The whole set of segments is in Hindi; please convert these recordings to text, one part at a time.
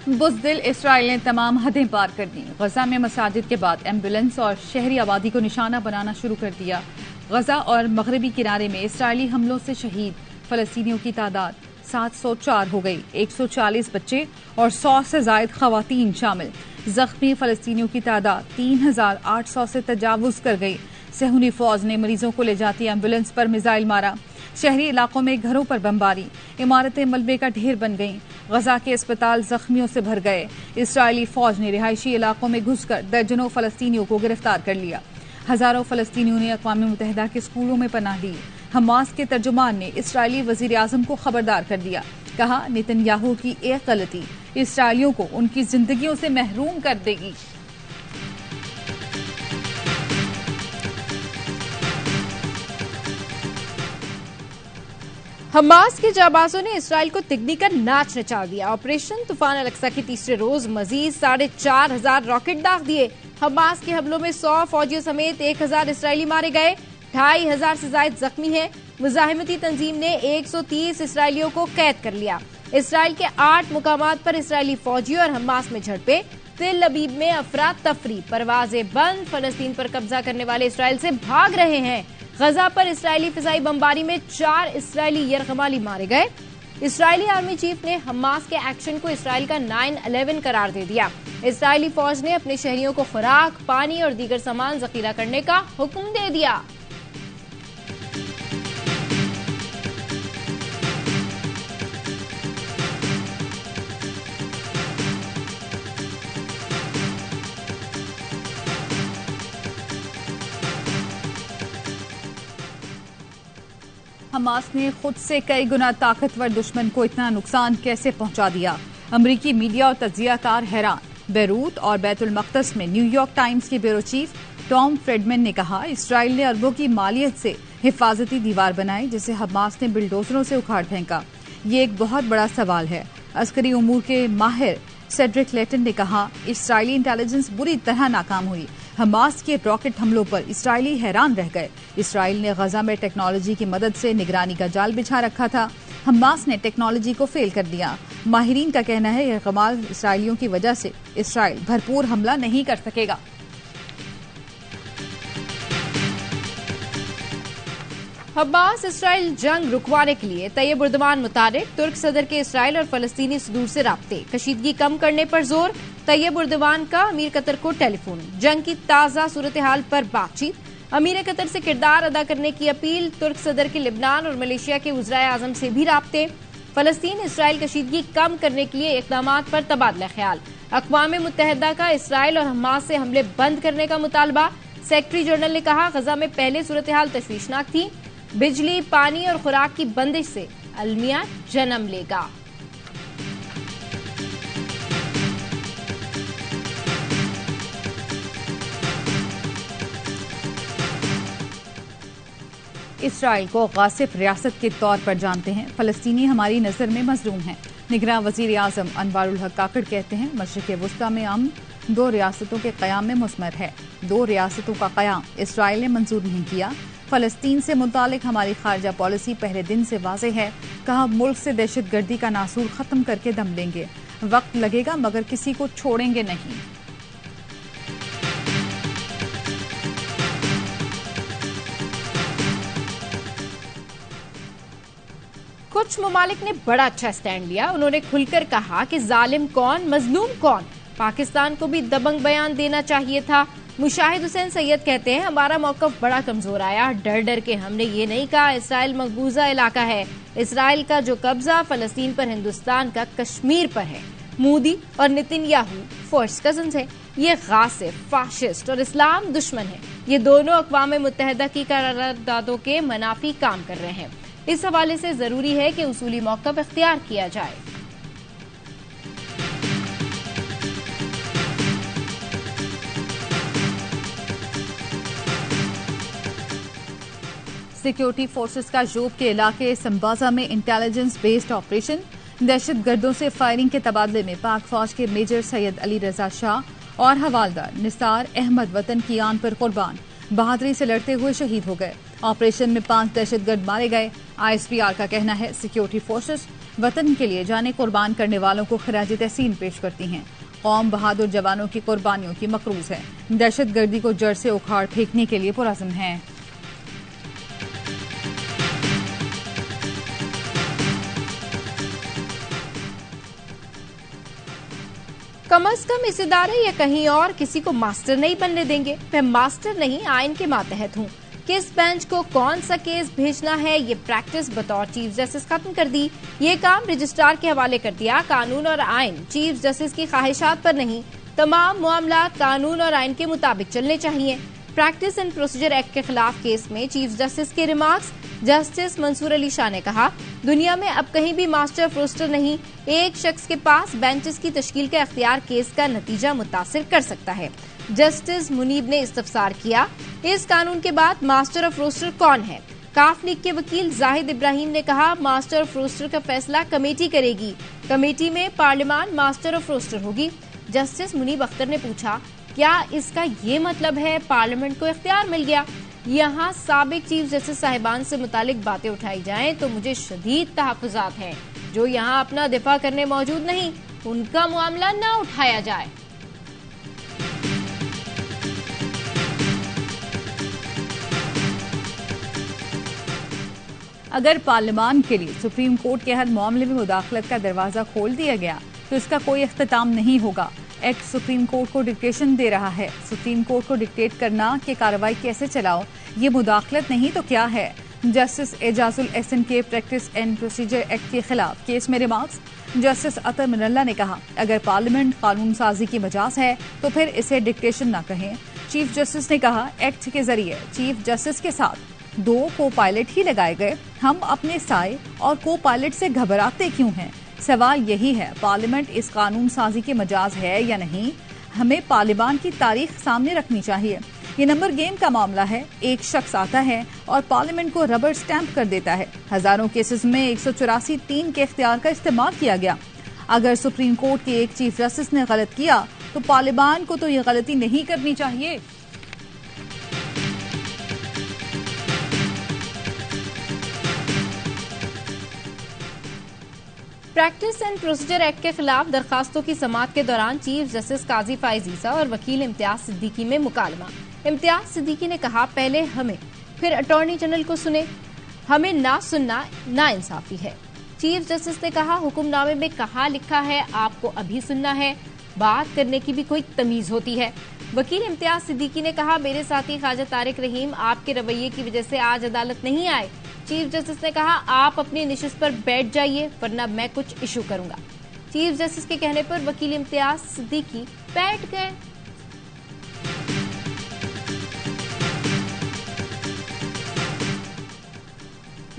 बुज़दिल इसराइल ने तमाम हदें पार कर दी। गजा में मसाजिद के बाद एम्बुलेंस और शहरी आबादी को निशाना बनाना शुरू कर दिया। गजा और मगरबी किनारे में इसराइली हमलों से शहीद फलस्तीनियों की तादाद 704 हो गई। 140 बच्चे और 100 से जायद खवातीन शामिल। जख्मी फलस्तीनियों की तादाद 3800 से तजावुज कर गई। सहूनी फौज ने मरीजों को ले जाती एम्बुलेंस पर मिसाइल मारा। शहरी इलाकों में घरों पर बमबारी, इमारतें मलबे का ढेर बन गईं। गजा के अस्पताल जख्मियों से भर गए। इसराइली फौज ने रिहायशी इलाकों में घुसकर दर्जनों फलस्तीनियों को गिरफ्तार कर लिया। हजारों फलस्तीनियों ने अक़वाम मुत्तहिदा के स्कूलों में पनाह ली। हमास के तर्जुमान ने इसराइली वजीर आजम को खबरदार कर दिया। कहा, नेतन्याहू की एक गलती इसराइलियों को उनकी जिंदगियों से महरूम कर देगी। हमास के जाबाजों ने इसराइल को तिगनी का नाच नचा दिया। ऑपरेशन तूफान अल-अक्सा के तीसरे रोज मजीद 4,500 रॉकेट दाग दिए। हमास के हमलों में 100 फौजियों समेत 1,000 इसराइली मारे गए। 2,500 से ज्यादा जख्मी हैं। मुजाहिमती तंजीम ने 130 इसराइलियों को कैद कर लिया। इसराइल के 8 मुकामात पर इसराइली फौजियों और हमास में झड़पें। तिल अबीब में अफरा तफरी, परवाजें बंद। फलस्तीन पर कब्जा करने वाले इसराइल से भाग रहे हैं। गजा पर इसराइली फिजाई बमबारी में 4 इसराइली यरगमाली मारे गए। इसराइली आर्मी चीफ ने हमास के एक्शन को इसराइल का 9/11 करार दे दिया। इसराइली फौज ने अपने शहरियों को खुराक, पानी और दीगर सामान जखीरा करने का हुक्म दे दिया। हमास ने खुद से कई गुना ताकतवर दुश्मन को इतना नुकसान कैसे पहुंचा दिया? अमरीकी मीडिया और तज्जियाकार हैरान। बैरूत और बैतुल मक़दस में न्यूयॉर्क टाइम्स के ब्यूरो चीफ टॉम फ्रेडमैन ने कहा, इसराइल ने अरबों की मालियत से हिफाजती दीवार बनाई जिसे हमास ने बिल्डोजरों से उखाड़ फेंका। ये एक बहुत बड़ा सवाल है। अस्करी उमूर के माहिर सेड्रिक लेटन ने कहा, इसराइली इंटेलिजेंस बुरी तरह नाकाम हुई। हमास के रॉकेट हमलों पर इसराइली हैरान रह गए। इसराइल ने गजा में टेक्नोलॉजी की मदद से निगरानी का जाल बिछा रखा था। हमास ने टेक्नोलॉजी को फेल कर दिया। माहिरीन का कहना है, यह कमाल इसराइलियों की वजह से इसराइल भरपूर हमला नहीं कर सकेगा। हमास इसराइल जंग रुकवाने के लिए तैयब उर्दवान मुताबिक तुर्क सदर के इसराइल और फलस्तीनी सदूर से राब्ते, कशीदगी कम करने पर जोर। तैयब उर्दवान का अमीर कतर को टेलीफोन, जंग की ताजा सूरत हाल पर बातचीत। अमीर कतर से किरदार अदा करने की अपील। तुर्क सदर के लिबनान और मलेशिया के वज़राए आज़म से भी राब्ते। फलस्तीन इसराइल कशीदगी कम करने के लिए इक़दामात पर तबादला ख्याल। अक़वाम मुत्तहिदा का इसराइल और हमास से हमले बंद करने का मुतालबा। सेक्रेटरी जनरल ने कहा, गजा में पहले सूरत हाल तशवीशनाक थी। बिजली, पानी और खुराक की बंदिश से अलमिया जन्म लेगा। इसराइल को गासिब रियासत के तौर पर जानते हैं। फलस्तीनी हमारी नजर में मजलूम हैं। निगरान वजीर आजम अनवारुल हक काकड़ कहते हैं, मशरिक़ वुस्ता में अमन 2 रियासतों के क़याम में मुस्मर है। 2 रियासतों का क़याम इसराइल ने मंजूर नहीं किया। फलस्तीन से मुतालिक हमारी खारजा पॉलिसी पहले दिन से वाज़ेह है। कहा, मुल्क से दहशतगर्दी का नासूर खत्म करके दम लेंगे। वक्त लगेगा मगर किसी को छोड़ेंगे नहीं। कुछ ममालिक ने बड़ा अच्छा स्टैंड लिया। उन्होंने खुलकर कहा कि जालिम कौन, मजलूम कौन। पाकिस्तान को भी दबंग बयान देना चाहिए था। मुशाहिद हुसैन सैयद कहते हैं, हमारा मौकफ बड़ा कमजोर आया। डर डर के हमने ये नहीं कहा इसराइल मकबूजा इलाका है। इसराइल का जो कब्जा फलस्तीन पर हिंदुस्तान का कश्मीर पर है। मोदी और नेतन्याहू फर्स्ट कजन्स है। ये गासिब, फाशिस्ट और इस्लाम दुश्मन है। ये दोनों अक़वाम मुत्तहिदा की करारदादों के मनाफी काम कर रहे हैं। इस हवाले से जरूरी है कि उसूली मौक़िफ़ इख्तियार किया जाए। सिक्योरिटी फोर्सेस का जोब के इलाके संबाजा में इंटेलिजेंस बेस्ड ऑपरेशन। दहशतगर्दों से फायरिंग के तबादले में पाक फौज के मेजर सैयद अली रजा शाह और हवालदार निसार अहमद वतन की आन पर कुर्बान, बहादुरी से लड़ते हुए शहीद हो गए। ऑपरेशन में 5 दहशतगर्द मारे गए। ISPR का कहना है सिक्योरिटी फोर्सेस वतन के लिए जाने कुर्बान करने वालों को खराज तहसीन पेश करती हैं। कौम बहादुर जवानों की कुर्बानियों की मकरूज है, दहशतगर्दी को जड़ से उखाड़ फेंकने के लिए पुरअज़्म है। कम से कम इस इदारे या कहीं और किसी को मास्टर नहीं बनने देंगे। मैं मास्टर नहीं, आइन के मातहत हूँ। किस बेंच को कौन सा केस भेजना है, ये प्रैक्टिस बतौर चीफ जस्टिस खत्म कर दी। ये काम रजिस्ट्रार के हवाले कर दिया। कानून और आइन चीफ जस्टिस की ख्वाहिशात पर नहीं, तमाम मामला कानून और आइन के मुताबिक चलने चाहिए। प्रैक्टिस एंड प्रोसीजर एक्ट के खिलाफ केस में चीफ जस्टिस के रिमार्क्स। जस्टिस मंसूर अली शाह ने कहा, दुनिया में अब कहीं भी मास्टर रोस्टर नहीं। एक शख्स के पास बेंचेस की तश्कील का इख्तियार केस का नतीजा मुतासिर कर सकता है। जस्टिस मुनीब ने इस्तफसार किया, इस कानून के बाद मास्टर ऑफ रोस्टर कौन है। काफ लीग के वकील जाहिद इब्राहिम ने कहा, मास्टर ऑफ रोस्टर का फैसला कमेटी करेगी। कमेटी में पार्लियामान मास्टर ऑफ रोस्टर होगी। जस्टिस मुनीब अख्तर ने पूछा, क्या इसका ये मतलब है पार्लियामेंट को इख्तियार मिल गया। यहाँ साबिक चीफ जस्टिस साहिबान से मुतालिक बातें उठाई जाएं तो मुझे शदीद तहफ़्फ़ुज़ात हैं। जो यहाँ अपना दिफा करने मौजूद नहीं, उनका मामला न उठाया जाए। अगर पार्लियामान के लिए सुप्रीम कोर्ट के हर मामले में मुदाखलत का दरवाजा खोल दिया गया तो इसका कोई इख्तिताम नहीं होगा। एक्ट सुप्रीम कोर्ट को डिक्टेशन दे रहा है। सुप्रीम कोर्ट को डिक्टेट करना कि कार्रवाई कैसे चलाओ, ये मुदाखलत नहीं तो क्या है। जस्टिस एजाजुल एहसन के प्रैक्टिस एंड प्रोसीजर एक्ट के खिलाफ केस में रिमार्क्स। जस्टिस अतर मिनल्ला ने कहा, अगर पार्लियामेंट कानून साजी की मजाज है तो फिर इसे डिक्टेशन न कहें। चीफ जस्टिस ने कहा, एक्ट के जरिए चीफ जस्टिस के साथ 2 को पायलट ही लगाए गए। हम अपने साए और को पायलट से घबराते क्यों हैं। सवाल यही है, पार्लियामेंट इस कानून साजी के मजाज है या नहीं। हमें पार्लियामान की तारीख सामने रखनी चाहिए। ये नंबर गेम का मामला है। एक शख्स आता है और पार्लियामेंट को रबर स्टैंप कर देता है। हजारों केसेस में 184(3) के इख्तियार का इस्तेमाल किया गया। अगर सुप्रीम कोर्ट के एक चीफ जस्टिस ने गलत किया तो पार्लियामान को तो ये गलती नहीं करनी चाहिए। प्रैक्टिस एंड प्रोसीजर एक्ट के खिलाफ दरखास्तों की समाअत के दौरान चीफ जस्टिस काजी फाइज ईसा और वकील इम्तियाज सिद्दीकी में मुकालमा। इम्तियाज सिद्दीकी ने कहा, पहले हमें फिर अटॉर्नी जनरल को सुने, हमें ना सुनना नाइंसाफी है। चीफ जस्टिस ने कहा, हुक्मनामे में कहा लिखा है आपको अभी सुनना है, बात करने की भी कोई तमीज होती है। वकील इम्तियाज सिद्दीकी ने कहा, मेरे साथी ख्वाजा तारिक रहीम आपके रवैये की वजह से आज अदालत नहीं आए। चीफ जस्टिस ने कहा, आप अपनी निशिस्त पर बैठ जाइए वरना मैं कुछ इशू करूंगा। चीफ जस्टिस के कहने पर वकील इम्तियाज सिद्दीकी बैठ गए।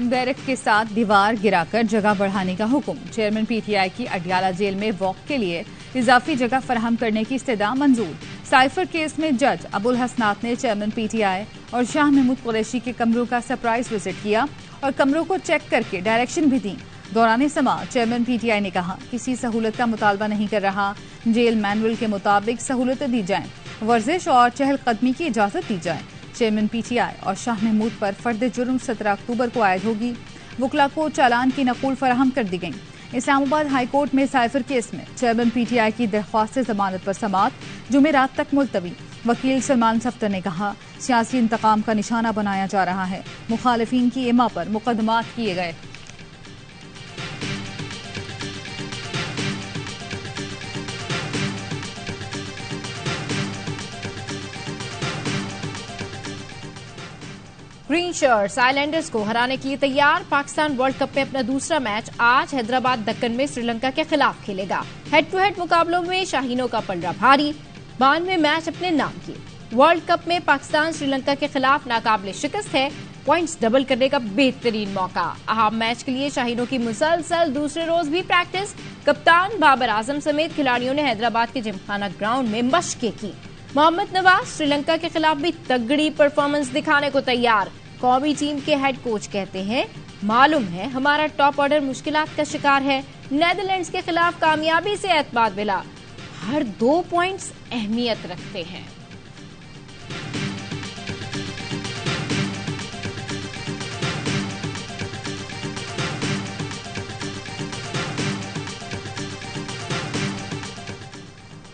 बैरक के साथ दीवार गिराकर जगह बढ़ाने का हुक्म। चेयरमैन PTI की अडियाला जेल में वॉक के लिए इजाफी जगह फराहम करने की इस्तदा मंजूर। साइफर केस में जज अबुल हसनात ने चेयरमैन PTI और शाह महमूद कुरैशी के कमरों का सरप्राइज विजिट किया और कमरों को चेक करके डायरेक्शन भी दी। दौरान समाअत चेयरमैन PTI ने कहा, किसी सहूलत का मुतालबा नहीं कर रहा। जेल मैनुअल के मुताबिक सहूलतें दी जाएं, वर्जिश और चहलकदमी की इजाजत दी जाए। चेयरमैन PTI और शाह महमूद पर फर्द जुर्म 17 अक्टूबर को आयद होगी। वकला को चालान की नकूल फराहम कर दी गई। इस्लामाबाद हाई कोर्ट में साइफर केस में चेयरमैन PTI की दरख्वास्त जमानत पर समाअत जुमेरात तक मुलतवी। वकील सलमान सफ्तर ने कहा, सियासी इंतकाम का निशाना बनाया जा रहा है। मुखालिफिन की इमा पर मुकदमात किए गए। ग्रीन शर्ट्स आइलैंडर्स को हराने के लिए तैयार। पाकिस्तान वर्ल्ड कप में अपना दूसरा मैच आज हैदराबाद दक्कन में श्रीलंका के खिलाफ खेलेगा। हेड टू हेड मुकाबलों में शाहीनों का पलड़ा भारी, 92 मैच अपने नाम किए। वर्ल्ड कप में पाकिस्तान श्रीलंका के खिलाफ नाकाबिले शिकस्त है। पॉइंट्स डबल करने का बेहतरीन मौका। अहम मैच के लिए शाहीनों की मुसलसल दूसरे रोज भी प्रैक्टिस। कप्तान बाबर आजम समेत खिलाड़ियों ने हैदराबाद के जिमखाना ग्राउंड में मशकें की। मोहम्मद नवाज श्रीलंका के खिलाफ भी तगड़ी परफॉर्मेंस दिखाने को तैयार। कौमी टीम के हेड कोच कहते हैं, मालूम है हमारा टॉप ऑर्डर मुश्किलात का शिकार है। नेदरलैंड्स के खिलाफ कामयाबी से एतमाद मिला। हर 2 पॉइंट्स अहमियत रखते हैं।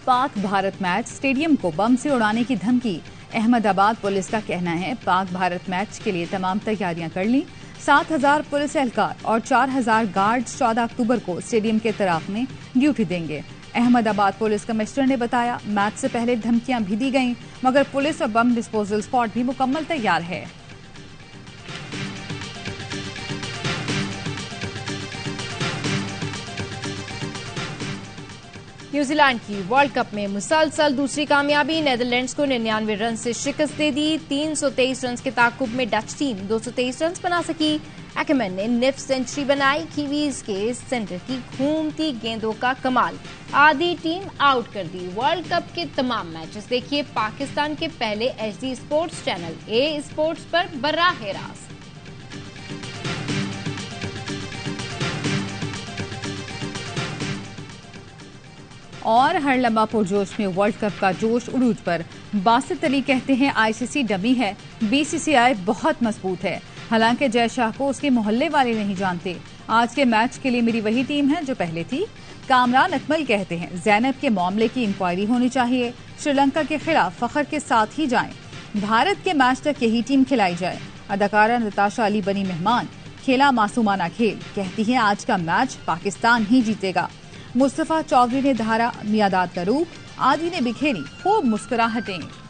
पाक भारत मैच, स्टेडियम को बम से उड़ाने की धमकी। अहमदाबाद पुलिस का कहना है पाक भारत मैच के लिए तमाम तैयारियां कर ली। 7,000 पुलिस एहलकार और 4,000 गार्ड्स 14 अक्टूबर को स्टेडियम के तराफ में ड्यूटी देंगे। अहमदाबाद पुलिस कमिश्नर ने बताया मैच से पहले धमकियां भी दी गईं, मगर पुलिस और बम डिस्पोजल स्पॉट भी मुकम्मल तैयार है। न्यूजीलैंड की वर्ल्ड कप में मुसलसल दूसरी कामयाबी। नेदरलैंड्स को 99 रन से शिकस्त दे दी। 323 रन के ताकुब में डच टीम 223 रन बना सकी। एक्मैन ने निफ सेंचुरी बनाई। कीवीज के सेंटर की घूमती गेंदों का कमाल, आधी टीम आउट कर दी। वर्ल्ड कप के तमाम मैचेस देखिए पाकिस्तान के पहले HD sports channel A sports पर बराह रास्त। और हर लम्हा पुरजोश में वर्ल्ड कप का जोश उरूज पर। बासित अली कहते हैं ICC डमी है, BCCI बहुत मजबूत है। हालांकि जय शाह को उसके मोहल्ले वाले नहीं जानते। आज के मैच के लिए मेरी वही टीम है जो पहले थी। कामरान अकमल कहते हैं जैनब के मामले की इंक्वायरी होनी चाहिए। श्रीलंका के खिलाफ फखर के साथ ही जाएं। भारत के मैच तक यही टीम खिलाई जाए। अदाकारा नताशा अली बनी मेहमान, खेला मासूमाना खेल। कहती है आज का मैच पाकिस्तान ही जीतेगा। मुस्तफा चौधरी ने धारा मियादाद का रूप, आदि ने बिखेरी खूब मुस्कुराहटें।